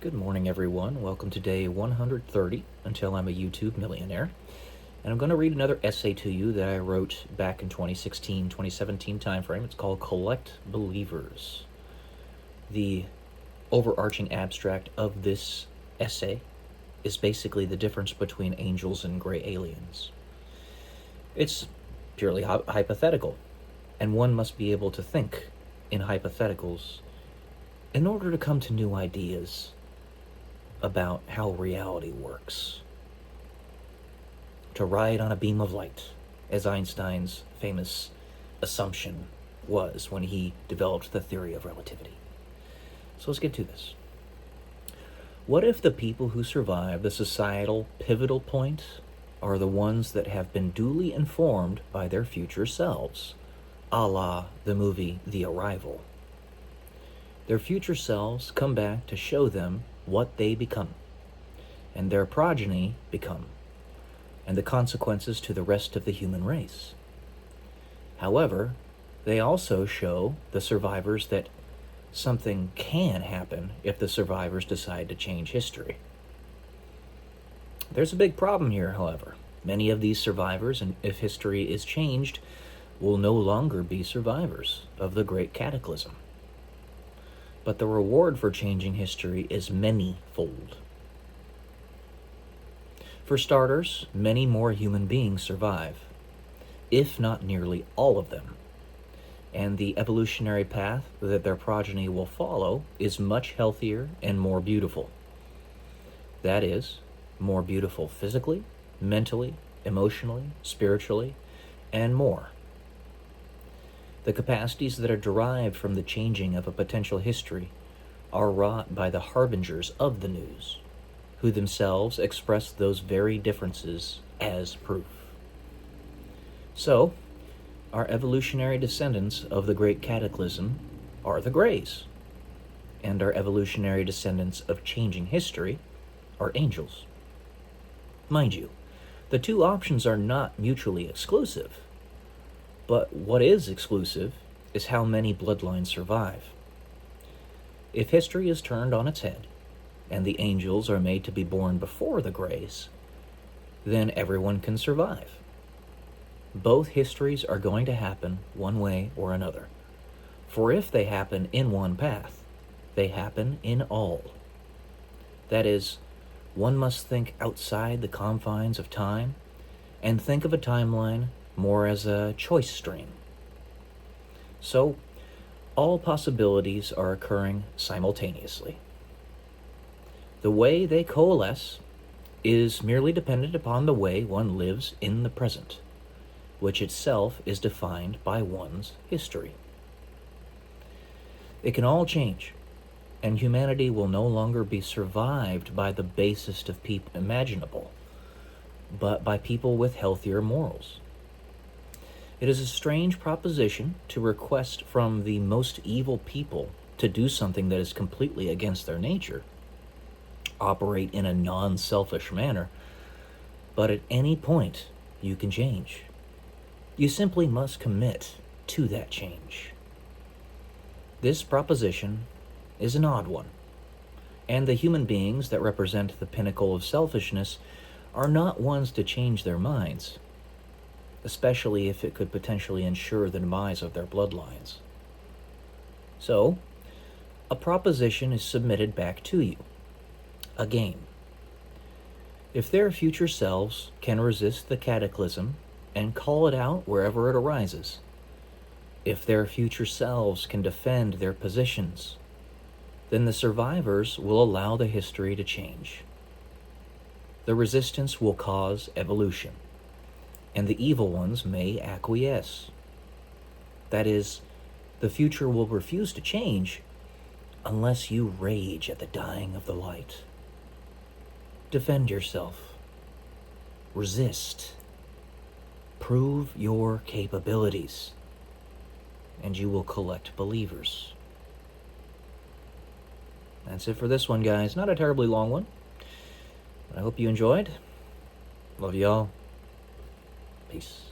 Good morning, everyone. Welcome to day 130 until I'm a YouTube millionaire. And I'm going to read another essay to you that I wrote back in 2016-2017 timeframe. It's called Collect Believers. The overarching abstract of this essay is basically the difference between angels and gray aliens. It's purely hypothetical, and one must be able to think in hypotheticals in order to come to new ideas about how reality works. To ride on a beam of light, as Einstein's famous assumption was when he developed the theory of relativity. So let's get to this. What if the people who survive the societal pivotal point are the ones that have been duly informed by their future selves, a la the movie The Arrival? Their future selves come back to show them what they become, and their progeny become, and the consequences to the rest of the human race. However, they also show the survivors that something can happen if the survivors decide to change history. There's a big problem here, however. Many of these survivors, and if history is changed, will no longer be survivors of the Great Cataclysm. But the reward for changing history is many-fold. For starters, many more human beings survive, if not nearly all of them. And the evolutionary path that their progeny will follow is much healthier and more beautiful. That is, more beautiful physically, mentally, emotionally, spiritually, and more. The capacities that are derived from the changing of a potential history are wrought by the harbingers of the news, who themselves express those very differences as proof. So, our evolutionary descendants of the Great Cataclysm are the Greys, and our evolutionary descendants of changing history are angels. Mind you, the two options are not mutually exclusive. But what is exclusive is how many bloodlines survive. If history is turned on its head, and the angels are made to be born before the Greys, then everyone can survive. Both histories are going to happen one way or another. For if they happen in one path, they happen in all. That is, one must think outside the confines of time and think of a timeline more as a choice stream. So, all possibilities are occurring simultaneously. The way they coalesce is merely dependent upon the way one lives in the present, which itself is defined by one's history. It can all change, and humanity will no longer be survived by the basest of people imaginable, but by people with healthier morals. It is a strange proposition to request from the most evil people to do something that is completely against their nature, operate in a non-selfish manner, but at any point you can change. You simply must commit to that change. This proposition is an odd one, and the human beings that represent the pinnacle of selfishness are not ones to change their minds, especially if it could potentially ensure the demise of their bloodlines. So, a proposition is submitted back to you. A game. If their future selves can resist the cataclysm and call it out wherever it arises, if their future selves can defend their positions, then the survivors will allow the history to change. The resistance will cause evolution, and the evil ones may acquiesce. That is, the future will refuse to change unless you rage at the dying of the light. Defend yourself. Resist. Prove your capabilities, and you will collect believers. That's it for this one, guys. Not a terribly long one, but I hope you enjoyed. Love y'all. Peace.